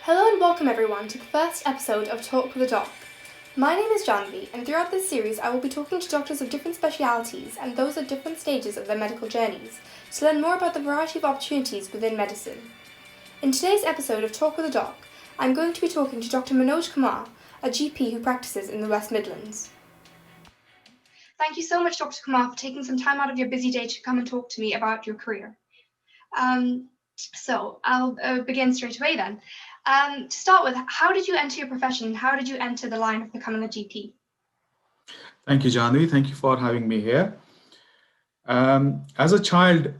Hello and welcome everyone to the first episode of Talk with a Doc. My name is Janvi, and throughout this series I will be talking to doctors of different specialities and those at different stages of their medical journeys to learn more about the variety of opportunities within medicine. In today's episode of Talk with a Doc, I'm going to be talking to Dr Manoj Kumar, a GP who practices in the West Midlands. Thank you so much, Dr Kumar, for taking some time out of your busy day to come and talk to me about your career. So I'll begin straight away then. To start with, how did you enter your profession? How did you enter the line of becoming a GP? Thank you, Janvi. Thank you for having me here. As a child,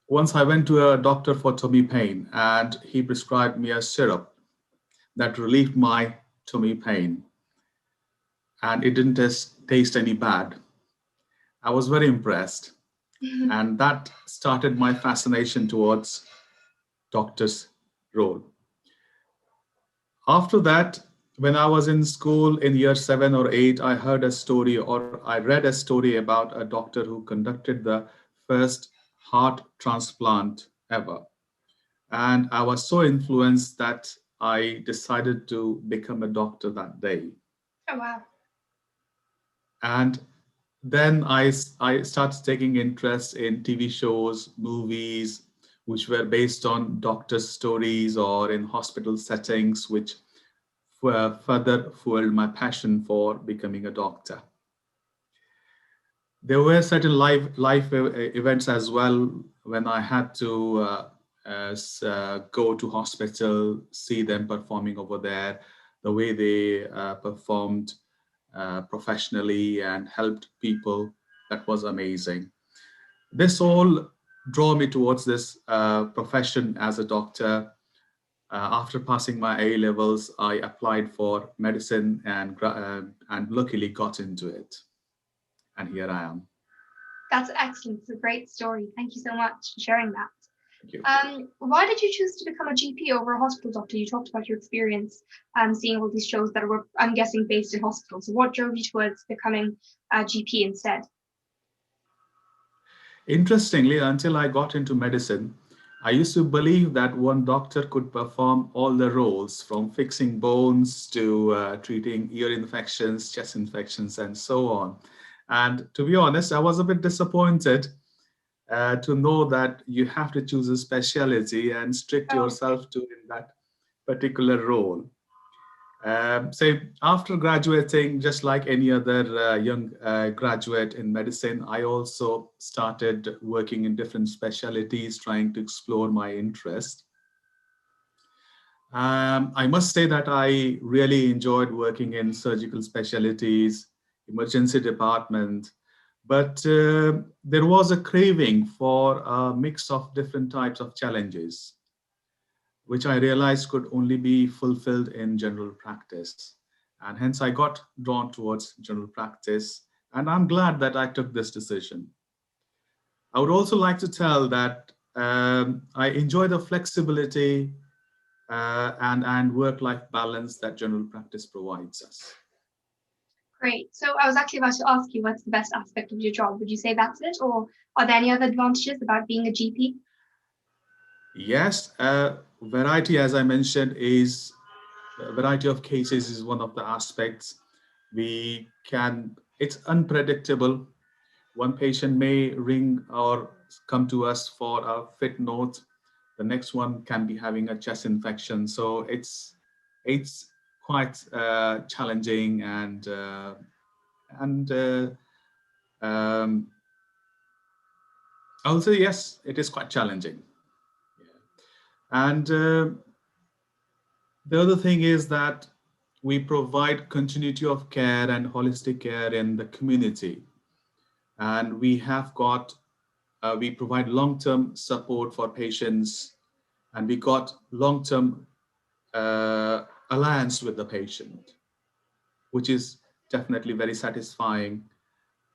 once I went to a doctor for tummy pain and he prescribed me a syrup that relieved my tummy pain, and it didn't taste any bad. I was very impressed, and that started my fascination towards doctor's role. After that, when I was in school in year 7 or 8, I heard a story or I read a story about a doctor who conducted the first heart transplant ever. And I was so influenced that I decided to become a doctor that day. Oh, wow. And then I started taking interest in TV shows, movies, which were based on doctors' stories or in hospital settings, which further fueled my passion for becoming a doctor. There were certain life events as well when I had to go to hospital, see them performing over there, the way they performed professionally and helped people. That was amazing. This all drew me towards this profession as a doctor. After passing my A levels, I applied for medicine and luckily got into it. And here I am. That's excellent. It's a great story. Thank you so much for sharing that. Thank you. Why did you choose to become a GP over a hospital doctor? You talked about your experience seeing all these shows that were, I'm guessing, based in hospitals. So what drove you towards becoming a GP instead? Interestingly, until I got into medicine, I used to believe that one doctor could perform all the roles from fixing bones to treating ear infections, chest infections, and so on. And to be honest, I was a bit disappointed to know that you have to choose a specialty and strict yourself to in that particular role. So after graduating, just like any other young graduate in medicine, I also started working in different specialties, trying to explore my interest. I must say that I really enjoyed working in surgical specialties, emergency department, but there was a craving for a mix of different types of challenges, which I realized could only be fulfilled in general practice. And hence I got drawn towards general practice. And I'm glad that I took this decision. I would also like to tell that I enjoy the flexibility and work-life balance that general practice provides us. Great. So I was actually about to ask you, what's the best aspect of your job? Would you say that's it? Or are there any other advantages about being a GP? Yes, variety, as I mentioned, is variety of cases is one of the aspects. It's unpredictable. One patient may ring or come to us for a fit note. The next one can be having a chest infection. So it's quite challenging and I will say yes, it is quite challenging. Yeah. And the other thing is that we provide continuity of care and holistic care in the community. And we provide long-term support for patients, and we got long-term alliance with the patient, which is definitely very satisfying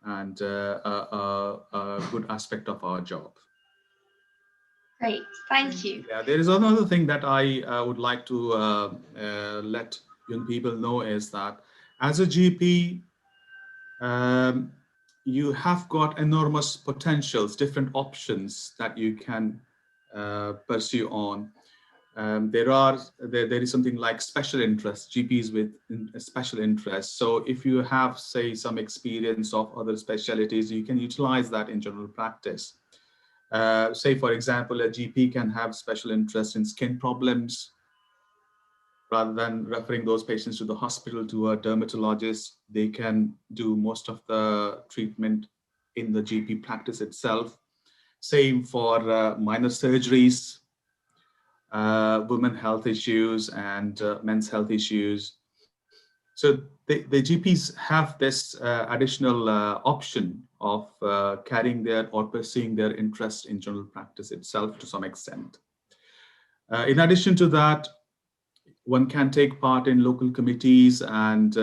and a good aspect of our job. Great, thank you. Yeah, there is another thing that I would like to let young people know is that as a GP, you have got enormous potentials, different options that you can pursue on. There is something like special interest, GPs with a special interest. So if you have, say, some experience of other specialties, you can utilize that in general practice. Say, for example, a GP can have special interest in skin problems. Rather than referring those patients to the hospital to a dermatologist, they can do most of the treatment in the GP practice itself. Same for minor surgeries, women health issues, and men's health issues. So the GPs have this additional option of carrying their or pursuing their interest in general practice itself to some extent. In addition to that, one can take part in local committees and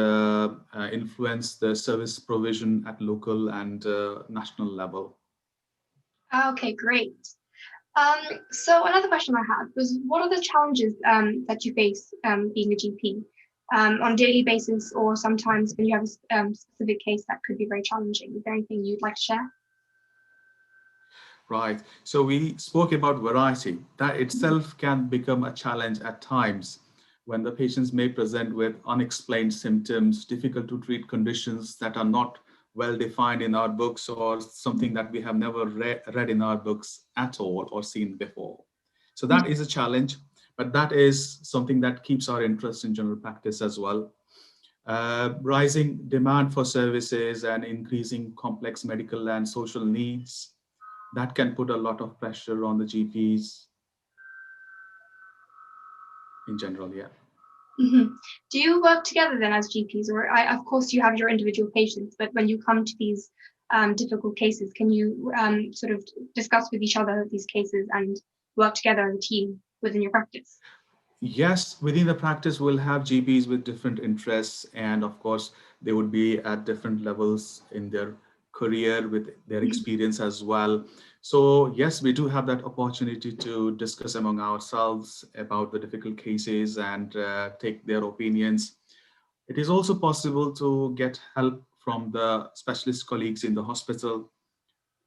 influence the service provision at local and national level. Okay, great. So another question I had was, what are the challenges that you face being a GP on a daily basis, or sometimes when you have a specific case that could be very challenging? Is there anything you'd like to share? Right. So we spoke about variety. That itself can become a challenge at times when the patients may present with unexplained symptoms, difficult to treat conditions that are not well defined in our books, or something that we have never read in our books at all or seen before. So that is a challenge, but that is something that keeps our interest in general practice as well. Rising demand for services and increasing complex medical and social needs, that can put a lot of pressure on the GPs in general, yeah. Mm-hmm. Do you work together then as GPs, or of course you have your individual patients, but when you come to these difficult cases, can you sort of discuss with each other these cases and work together as a team within your practice? Yes, within the practice, we'll have GPs with different interests, and of course, they would be at different levels in their career with their experience as well. So, yes, we do have that opportunity to discuss among ourselves about the difficult cases and take their opinions. It is also possible to get help from the specialist colleagues in the hospital,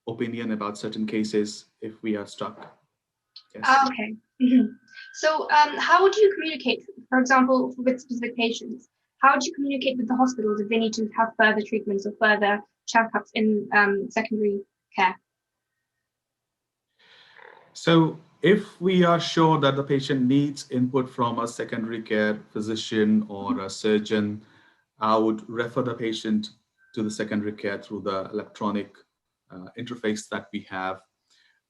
opinion about certain cases if we are stuck. Yes. Okay. Mhm. So, how would you communicate, for example, with specific patients? How would you communicate with the hospitals if they need to have further treatments or further checkups in secondary care? So if we are sure that the patient needs input from a secondary care physician or a surgeon, I would refer the patient to the secondary care through the electronic interface that we have.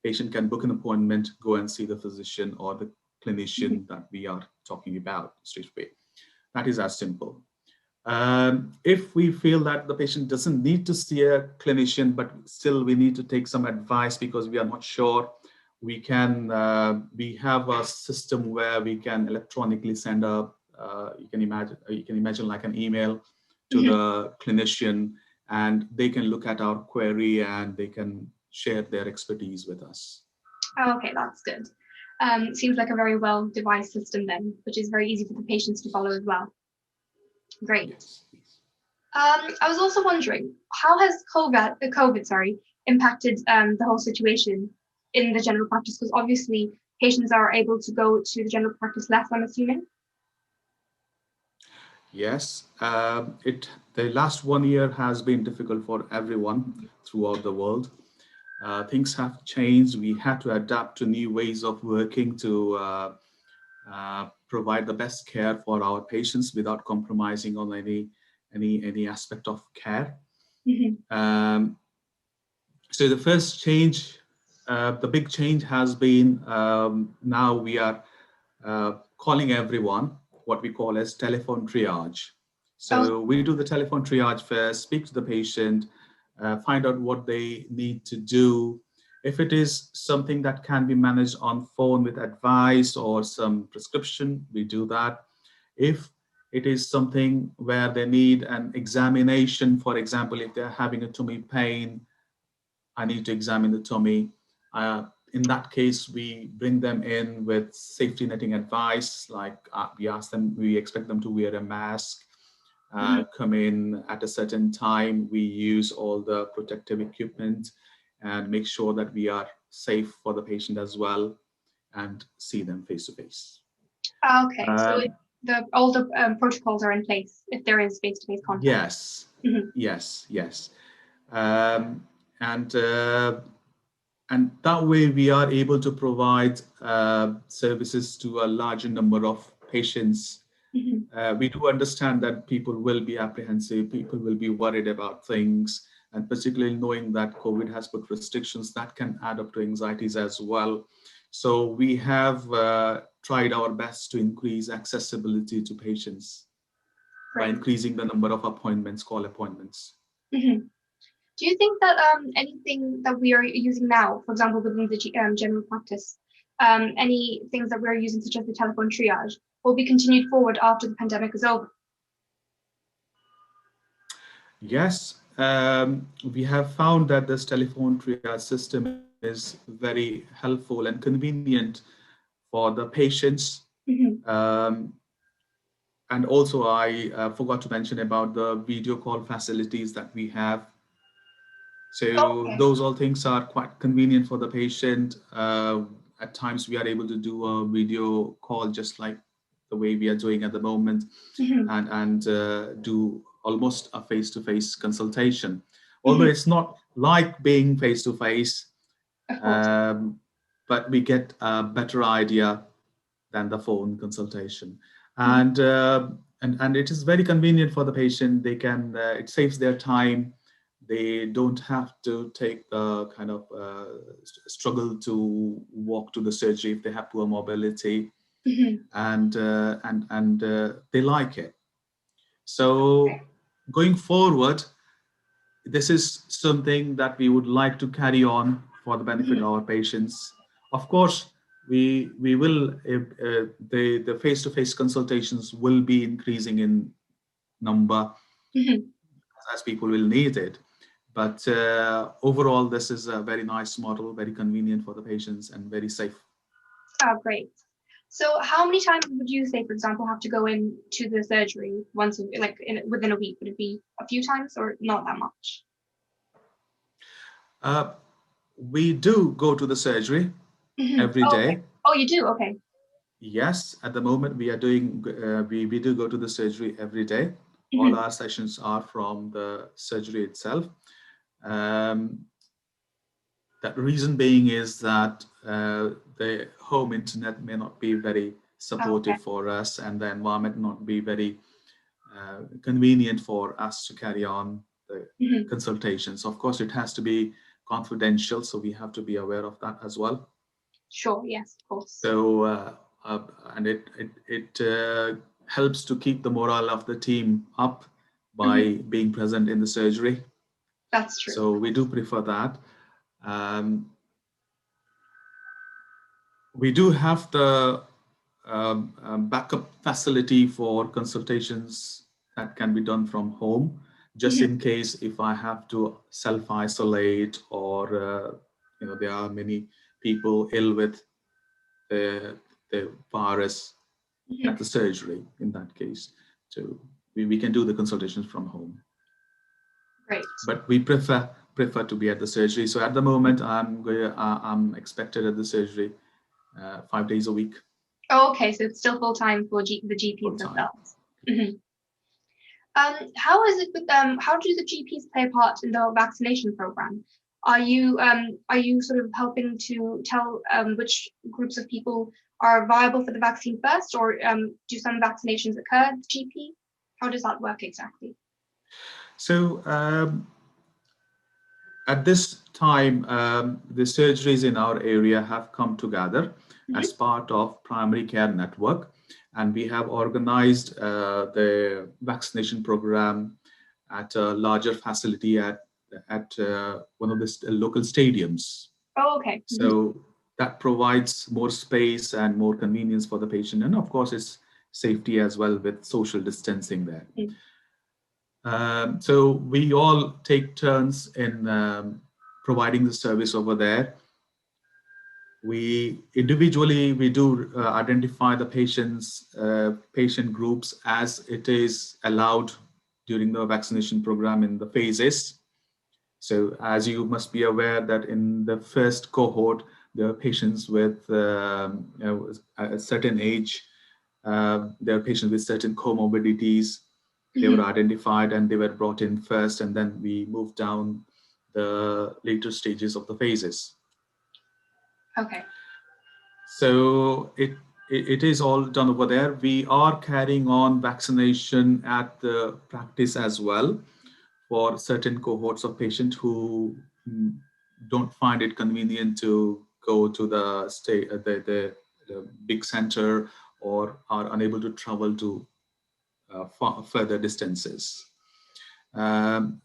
Patient can book an appointment, go and see the physician or the clinician that we are talking about straight away. That is as simple. If we feel that the patient doesn't need to see a clinician, but still we need to take some advice because we are not sure, we have a system where we can electronically send you can imagine like an email to Mhm. the clinician, and they can look at our query and they can share their expertise with us. Oh, okay, that's good. Seems like a very well devised system then, which is very easy for the patients to follow as well. Great. Yes. I was also wondering, how has COVID, impacted the whole situation in the general practice? Because obviously patients are able to go to the general practice less, I'm assuming. Yes, the last 1 year has been difficult for everyone throughout the world. Things have changed. We had to adapt to new ways of working to provide the best care for our patients without compromising on any aspect of care. Mhm. Um, so the first change, the big change has been now we are calling everyone what we call as telephone triage. Oh, So we do the telephone triage first, speak to the patient, find out what they need to do. If it is something that can be managed on phone with advice or some prescription, we do that. If it is something where they need an examination, for example, if they're having a tummy pain, I need to examine the tummy. In that case, we bring them in with safety netting advice, like we expect them to wear a mask, mhm. come in at a certain time. We use all the protective equipment and make sure that we are safe for the patient as well, and see them face to face. Okay, so all the protocols are in place if there is face-to-face contact. Yes, yes. Um, and that way we are able to provide services to a larger number of patients. We do understand that people will be apprehensive, people will be worried about things, and particularly knowing that COVID has put restrictions, that can add up to anxieties as well. So we have tried our best to increase accessibility to patients by increasing the number of appointments, call appointments. Do you think that anything that we are using now, for example, within the general practice, any things that we're using, such as the telephone triage, will be continued forward after the pandemic is over? Yes, we have found that this telephone triage system is very helpful and convenient for the patients. And also, I forgot to mention about the video call facilities that we have. So those all things are quite convenient for the patient. At times, we are able to do a video call just like the way we are doing at the moment, and do almost a face-to-face consultation. Although it's not like being face-to-face, but we get a better idea than the phone consultation. And it is very convenient for the patient. They can it saves their time. They don't have to take the kind of struggle to walk to the surgery if they have poor mobility, and they like it. So going forward, this is something that we would like to carry on for the benefit of our patients. Of course, we will the face-to-face consultations will be increasing in number as people will need it. But overall, this is a very nice model, very convenient for the patients and very safe. Oh, great. So how many times would you say, for example, have to go in to the surgery once, within a week? Would it be a few times or not that much? We do go to the surgery every day. Okay. Oh, you do? Okay. Yes, at the moment we are doing, we do go to the surgery every day. All our sessions are from the surgery itself. That reason being is that the home internet may not be very supportive for us, and the environment not be very convenient for us to carry on the consultations. Of course, it has to be confidential, so we have to be aware of that as well. Sure, yes, of course. So, and it helps to keep the morale of the team up by being present in the surgery. That's true. So we do prefer that. We do have the backup facility for consultations that can be done from home, just in case if I have to self-isolate or there are many people ill with the virus at the surgery in that case. So we can do the consultations from home. Great. But we prefer to be at the surgery. So at the moment, I'm expected at the surgery 5 days a week. Oh, okay, so it's still full time for the GPs themselves. How is it with how do the GPs play a part in the vaccination program? Are you sort of helping to tell which groups of people are viable for the vaccine first, or do some vaccinations occur at the GP? How does that work exactly? So at this time, the surgeries in our area have come together as part of primary care network, and we have organized the vaccination program at a larger facility at one of the local stadiums. Oh, okay. So that provides more space and more convenience for the patient, and of course, it's safety as well with social distancing there. So we all take turns in providing the service over there. We individually do identify the patient groups as it is allowed during the vaccination program in the phases. So as you must be aware that in the first cohort, there are patients with a certain age There are patients with certain comorbidities. They were identified and they were brought in first, and then we moved down the later stages of the phases. Okay. So it is all done over there. We are carrying on vaccination at the practice as well for certain cohorts of patients who don't find it convenient to go to the big center or are unable to travel to further distances.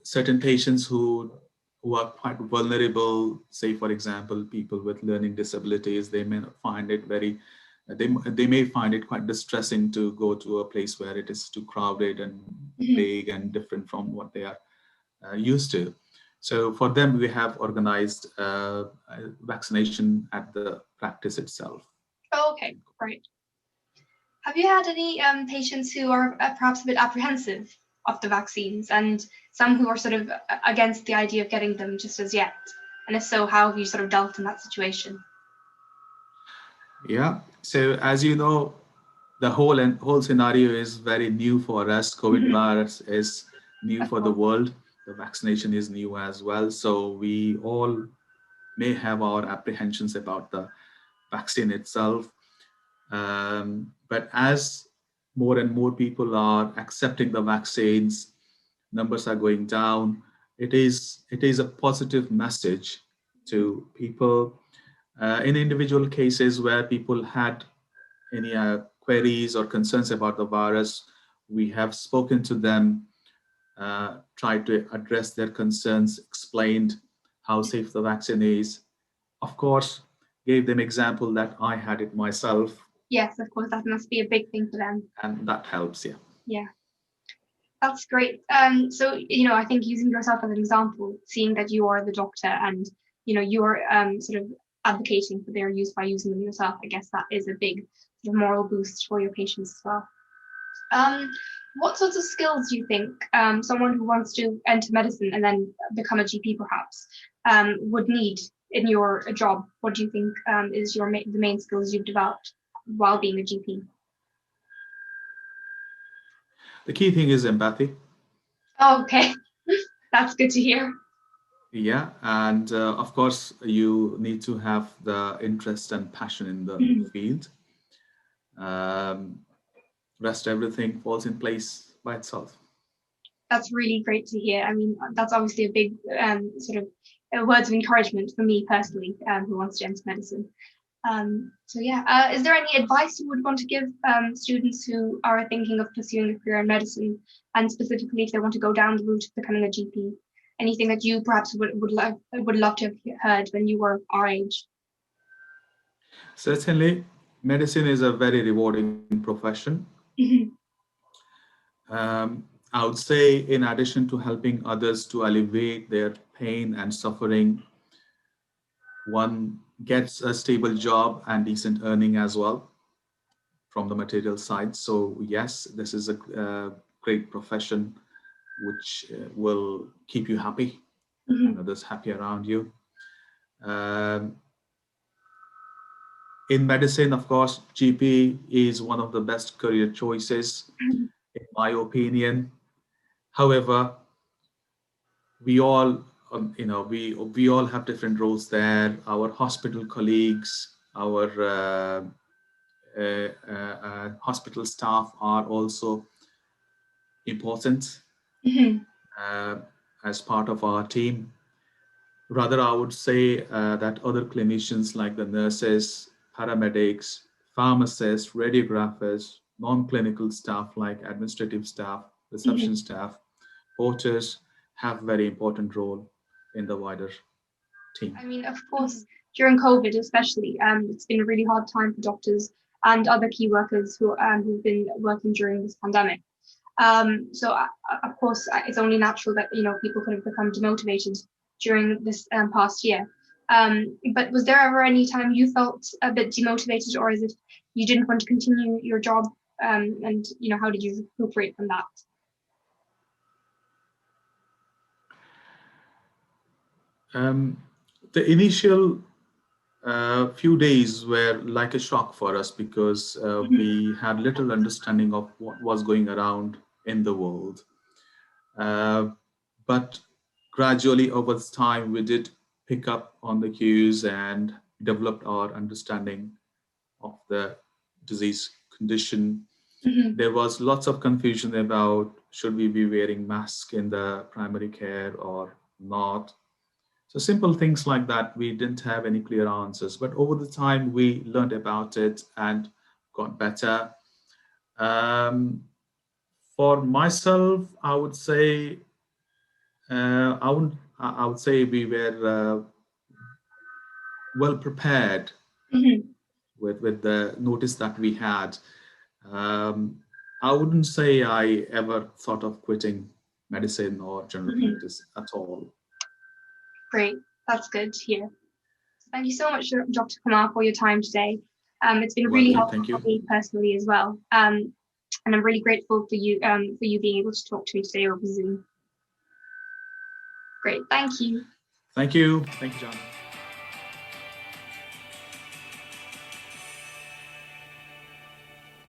Certain patients who are quite vulnerable, say for example, people with learning disabilities, they may not find it very, they may find it quite distressing to go to a place where it is too crowded and big and different from what they are used to. So for them, we have organized vaccination at the practice itself. Oh, okay, great. Have you had any patients who are perhaps a bit apprehensive of the vaccines, and some who are sort of against the idea of getting them just as yet? And if so, how have you sort of dealt in that situation? Yeah. So as you know, the whole scenario is very new for us. COVID virus is new for the world. The vaccination is new as well. So we all may have our apprehensions about the vaccine itself. But as more and more people are accepting the vaccines, numbers are going down. It is a positive message to people. In individual cases where people had any queries or concerns about the virus, we have spoken to them, tried to address their concerns, explained how safe the vaccine is. Of course, gave them example that I had it myself. Yes, of course, that must be a big thing for them. And that helps, yeah. Yeah, that's great. So, I think using yourself as an example, seeing that you are the doctor and, you are sort of advocating for their use by using them yourself, I guess that is a big sort of moral boost for your patients as well. What sorts of skills do you think someone who wants to enter medicine and then become a GP perhaps would need in your job? What do you think is the main skills you've developed while being a GP? The key thing is empathy. Oh, okay, that's good to hear. Yeah, and of course, you need to have the interest and passion in the field. Rest everything falls in place by itself. That's really great to hear. I mean, that's obviously a big sort of words of encouragement for me personally, who wants to enter medicine. So yeah, is there any advice you would want to give students who are thinking of pursuing a career in medicine, and specifically if they want to go down the route of becoming a GP? Anything that you perhaps would love to have heard when you were our age? Certainly, medicine is a very rewarding profession. I would say, in addition to helping others to alleviate their pain and suffering, one gets a stable job and decent earning as well from the material side. So yes, this is a great profession which will keep you happy and others happy around you. Um, in medicine, of course, GP is one of the best career choices, in my opinion. However, we all, we all have different roles there. Our hospital colleagues, our hospital staff are also important uh, as part of our team. Rather, I would say that other clinicians like the nurses, paramedics, pharmacists, radiographers, non-clinical staff like administrative staff, reception staff, porters have very important role in the wider team. I mean, of course, during COVID especially, it's been a really hard time for doctors and other key workers who've been working during this pandemic. So of course, it's only natural that people could have become demotivated during this past year. But was there ever any time you felt a bit demotivated, or as if you didn't want to continue your job? And how did you recuperate from that? The initial a few days were like a shock for us because we had little understanding of what was going around in the world. Uh, but gradually over time, we did pick up on the cues and developed our understanding of the disease condition. Mhm. There was lots of confusion about should we be wearing mask in the primary care or not. So simple things like that, we didn't have any clear answers. But over the time, we learned about it and got better. Um, for myself, I would say I would say we were well prepared Mhm. with the notice that we had. Um, I wouldn't say I ever thought of quitting medicine or general Mhm. practice at all. Great. That's good to hear. Thank you so much, Dr. Kumar, for your time today. It's been You're really welcome. helpful Thank for you. me personally as well. And I'm really grateful for you being able to talk to me today over Zoom. Great. Thank you. Thank you. Thank you, John.